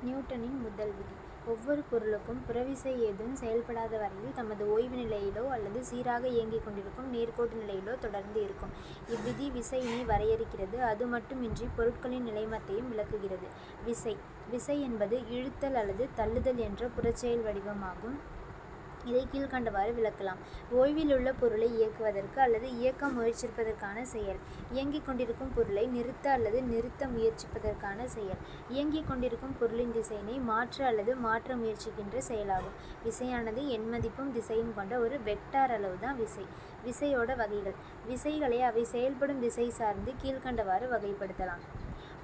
நியூட்டனின் முதல் விதி. ஒவ்வொரு பொருளுக்கும் புறவிசை ஏதும் செயல்படாத வரையில் தமது ஓய்வு நிலையிலோ அல்லது சீராக இயங்கிக் கொண்டிருக்கும் நேர்கோட்டு நிலையிலோ தொடர்ந்து இருக்கும். இவ்விதி விசையினை வரையறுக்கிறது. அது மட்டுமின்றி பொருட்களின் நிலைமத்தையும் விளக்குகிறது. விசை என்பது இழுத்தல் அல்லது தள்ளுதல் என்ற புறச்செயல் வடிவமாகும். இதை கீழ்கண்டவாறு விளக்கலாம். ஓய்விலுள்ள பொருளை இயக்குவதற்கு அல்லது இயக்க முயற்சிப்பதற்கான செயல். இயங்கிக் கொண்டிருக்கும் பொருளை நிறுத்த அல்லது நிறுத்த முயற்சிப்பதற்கான செயல். இயங்கிக் கொண்டிருக்கும் பொருளின் திசையினை மாற்ற அல்லது மாற்ற முயற்சிக்கின்ற செயலாகும். விசையானது எண்மதிப்பும் திசையும் கொண்ட ஒரு வெக்டார் அளவுதான் விசை. விசையோட வகைகள். விசைகளை அவை செயல்படும் திசை சார்ந்து கீழ்கண்டவாறு வகைப்படுத்தலாம்.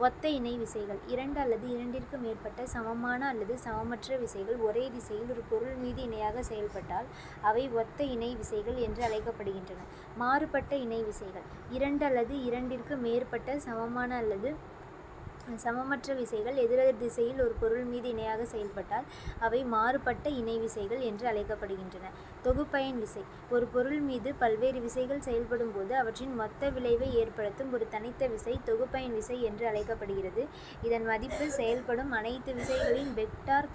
ஒத்த இணை விசைகள். இரண்டு அல்லது இரண்டிற்கு மேற்பட்ட சமமான அல்லது சமமற்ற விசைகள் ஒரே திசையில் ஒரு பொருள் மீது இணையாக செயல்பட்டால் அவை ஒத்த இணை விசைகள் என்று அழைக்கப்படுகின்றன. மாறுபட்ட இணை விசைகள். இரண்டு அல்லது இரண்டிற்கு மேற்பட்ட சமமான அல்லது சமமற்ற விசைகள் எதிரெதிர் திசையில் ஒரு பொருள் மீது இணையாக செயல்பட்டால் அவை மாறுபட்ட இணை விசைகள் என்று அழைக்கப்படுகின்றன. தொகுப்பயன் விசை. ஒரு பொருள் மீது பல்வேறு விசைகள் செயல்படும் போது அவற்றின் மொத்த விளைவை ஏற்படுத்தும் ஒரு தனித்த விசை தொகுப்பயன் விசை என்று அழைக்கப்படுகிறது. இதன் மதிப்பு செயல்படும் அனைத்து விசைகளின் வெக்டார்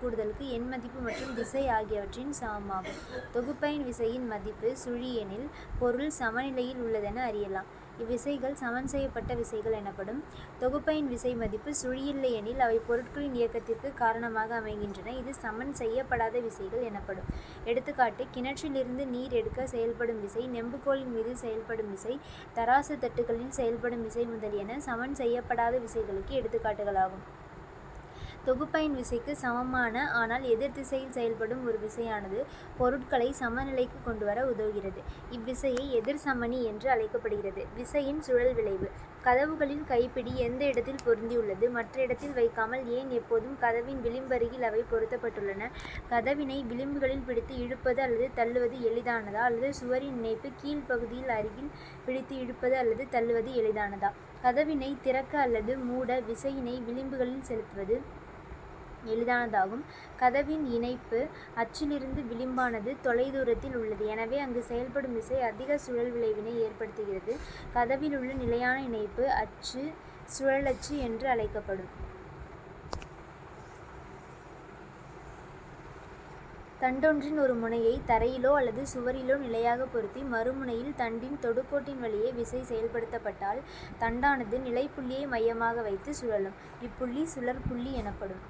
கூடுதலுக்கு எண் மதிப்பு மற்றும் திசை ஆகியவற்றின் சமமாகும். தொகுப்பயன் விசையின் மதிப்பு சுழி எனில் பொருள் சமநிலையில் உள்ளதென அறியலாம். இவ்விசைகள் சமன் செய்யப்பட்ட விசைகள் எனப்படும். தொகுப்பயன் விசை மதிப்பு சுழியில்லை எனில் அவை பொருட்களின் இயக்கத்திற்கு காரணமாக அமைகின்றன. இது சமன் செய்யப்படாத விசைகள் எனப்படும். எடுத்துக்காட்டு: கிணற்றிலிருந்து நீர் எடுக்க செயல்படும் விசை, நெம்புகோலின் மீது செயல்படும் விசை, தராசு தட்டுகளில் செயல்படும் விசை முதலியன சமன் செய்யப்படாத விசைகளுக்கு எடுத்துக்காட்டுகளாகும். தொகுப்பயன் விசைக்கு சமமான ஆனால் எதிர் திசையில் செயல்படும் ஒரு விசையானது பொருட்களை சமநிலைக்கு கொண்டுவர உதவுகிறது. இவ்விசையை எதிர் சமனி என்று அழைக்கப்படுகிறது. விசையின் சுழல் விளைவு. கதவுகளில் கைப்பிடி எந்த இடத்தில் பொருந்தியுள்ளது, மற்ற இடத்தில் வைக்காமல் ஏன் எப்போதும் கதவின் விளிம்பருகில் அவை பொருத்தப்பட்டுள்ளன? கதவினை விளிம்புகளில் பிடித்து இழுப்பது அல்லது தள்ளுவது எளிதானதா, அல்லது சுவரின் இணைப்பு கீழ்ப்பகுதியில் அருகில் பிடித்து இழுப்பது அல்லது தள்ளுவது எளிதானதா? கதவினை திறக்க அல்லது மூட விசையினை விளிம்புகளில் செலுத்துவது எளிதானதாகும். கதவின் இணைப்பு அச்சிலிருந்து விளிம்பானது தொலைதூரத்தில் உள்ளது. எனவே அங்கு செயல்படும் விசை அதிக சுழல் விளைவினை ஏற்படுத்துகிறது. கதவில் உள்ள நிலையான இணைப்பு அச்சு சுழலச்சு என்று அழைக்கப்படும். தண்டொன்றின் ஒரு முனையை தரையிலோ அல்லது சுவரிலோ நிலையாக பொருத்தி மறுமுனையில் தண்டின் தொடுகோட்டின் வழியே விசை செயல்படுத்தப்பட்டால் தண்டானது நிலைப்புள்ளியை மையமாக வைத்து சுழலும். இப்புள்ளி சுழற் புள்ளி எனப்படும்.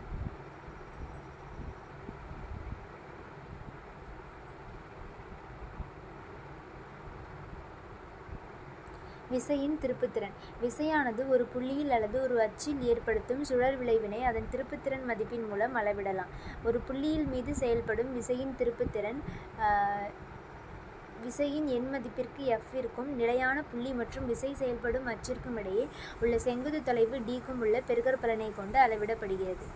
விசையின் திருப்புத்திறன். விசையானது ஒரு புள்ளியில் அல்லது ஒரு அச்சில் ஏற்படுத்தும் சுழல் விளைவினை அதன் திருப்புத்திறன் மதிப்பின் மூலம் அளவிடலாம். ஒரு புள்ளியில் மீது செயல்படும் விசையின் திருப்புத்திறன் விசையின் எண் மதிப்பிற்கு F-ற்கும் நிலையான புள்ளி மற்றும் விசை செயல்படும் அச்சிற்கும் இடையே உள்ள செங்குத்து தொலைவு D-க்கும் உள்ள பெருக்கற்பலனை கொண்டு அளவிடப்படுகிறது.